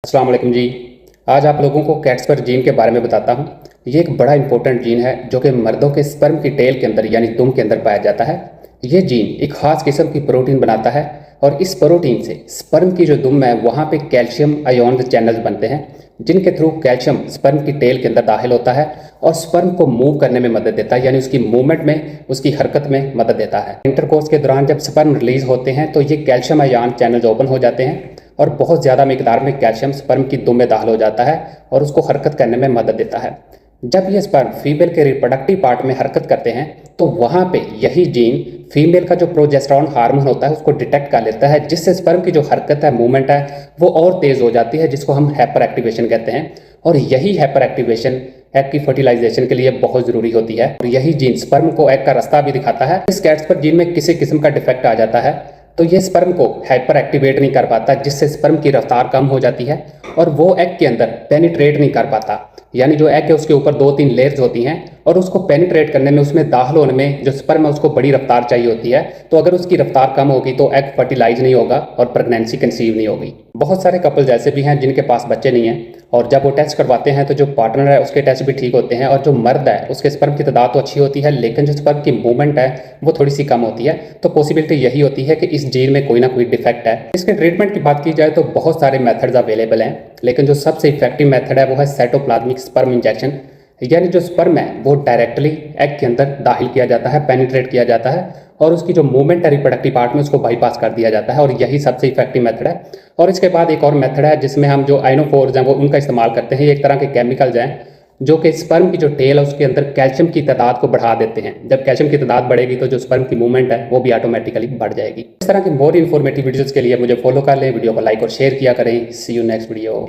अस्सलाम वालेकुम जी। आज आप लोगों को कैट्सपर जीन के बारे में बताता हूँ। ये एक बड़ा इंपॉर्टेंट जीन है जो कि मर्दों के स्पर्म की टेल के अंदर यानी दुम के अंदर पाया जाता है। ये जीन एक खास किस्म की प्रोटीन बनाता है और इस प्रोटीन से स्पर्म की जो दुम है वहाँ पे कैल्शियम आयोन चैनल्स बनते हैं जिनके थ्रू कैल्शियम स्पर्म की टेल के अंदर दाखिल होता है और स्पर्म को मूव करने में मदद देता है, यानी उसकी मूवमेंट में, उसकी हरकत में मदद देता है। इंटरकोर्स के दौरान जब स्पर्म रिलीज होते हैं तो ये कैल्शियम आयन चैनल्स ओपन हो जाते हैं और बहुत ज़्यादा मिकदार में कैल्शियम स्पर्म की दुम में दाखिल हो जाता है और उसको हरकत करने में मदद देता है। जब ये स्पर्म फीमेल के रिप्रोडक्टिव पार्ट में हरकत करते हैं तो वहाँ पे यही जीन फीमेल का जो प्रोजेस्टेरॉन हार्मोन होता है उसको डिटेक्ट कर लेता है, जिससे स्पर्म की जो हरकत है, मूवमेंट है, वो और तेज़ हो जाती है, जिसको हम हाइपर एक्टिवेशन कहते हैं। और यही हाइपर एक्टिवेशन एग की फर्टिलाइजेशन के लिए बहुत ज़रूरी होती है और यही जीन स्पर्म को एग का रास्ता भी दिखाता है। इस कैट्सपर जीन में किसी किस्म का डिफेक्ट आ जाता है तो ये स्पर्म को हाइपर एक्टिवेट नहीं कर पाता, जिससे स्पर्म की रफ्तार कम हो जाती है और वो एग के अंदर पेनिट्रेट नहीं कर पाता, यानी जो एग है उसके ऊपर 2-3 लेयर्स होती हैं और उसको पेनिट्रेट करने में, उसमें दाखिल होने में जो स्पर्म है उसको बड़ी रफ्तार चाहिए होती है। तो अगर उसकी रफ्तार कम होगी तो एग फर्टिलाइज नहीं होगा और प्रेगनेंसी कंसीव नहीं होगी। बहुत सारे कपल्स ऐसे भी हैं जिनके पास बच्चे नहीं हैं और जब वो टेस्ट करवाते हैं तो जो पार्टनर है उसके टेस्ट भी ठीक होते हैं और जो मर्द है उसके स्पर्म की तादाद तो अच्छी होती है, लेकिन जो स्पर्म की मूवमेंट है वो थोड़ी सी कम होती है। तो पॉसिबिलिटी यही होती है कि इस जीन में कोई ना कोई डिफेक्ट है। इसके ट्रीटमेंट की बात की जाए तो बहुत सारे मेथड्स अवेलेबल हैं, लेकिन जो सबसे इफेक्टिव मेथड है वो है साइटोप्लाज्मिक स्पर्म इंजेक्शन, यानी जो स्पर्म है वो डायरेक्टली एग के अंदर दाखिल किया जाता है, पेनिट्रेट किया जाता है और उसकी जो मूवमेंट है रिप्रोडक्टिव पार्ट में उसको बाईपास कर दिया जाता है और यही सबसे इफेक्टिव मेथड है। और इसके बाद एक और मेथड है जिसमें हम जो आइनोफोर्स हैं वो उनका इस्तेमाल करते हैं। ये एक तरह के केमिकल्स हैं जो कि स्पर्म की जो टेल है उसके अंदर कैल्शियम की तादाद को बढ़ा देते हैं। जब कैल्शियम की तादाद बढ़ेगी तो जो स्पर्म की मूवमेंट है वो भी ऑटोमेटिकली बढ़ जाएगी। इस तरह की मोर इन्फॉर्मेटिव वीडियोज़ के लिए मुझे फॉलो कर लें, वीडियो को लाइक और शेयर किया करें। सी यू नेक्स्ट वीडियो।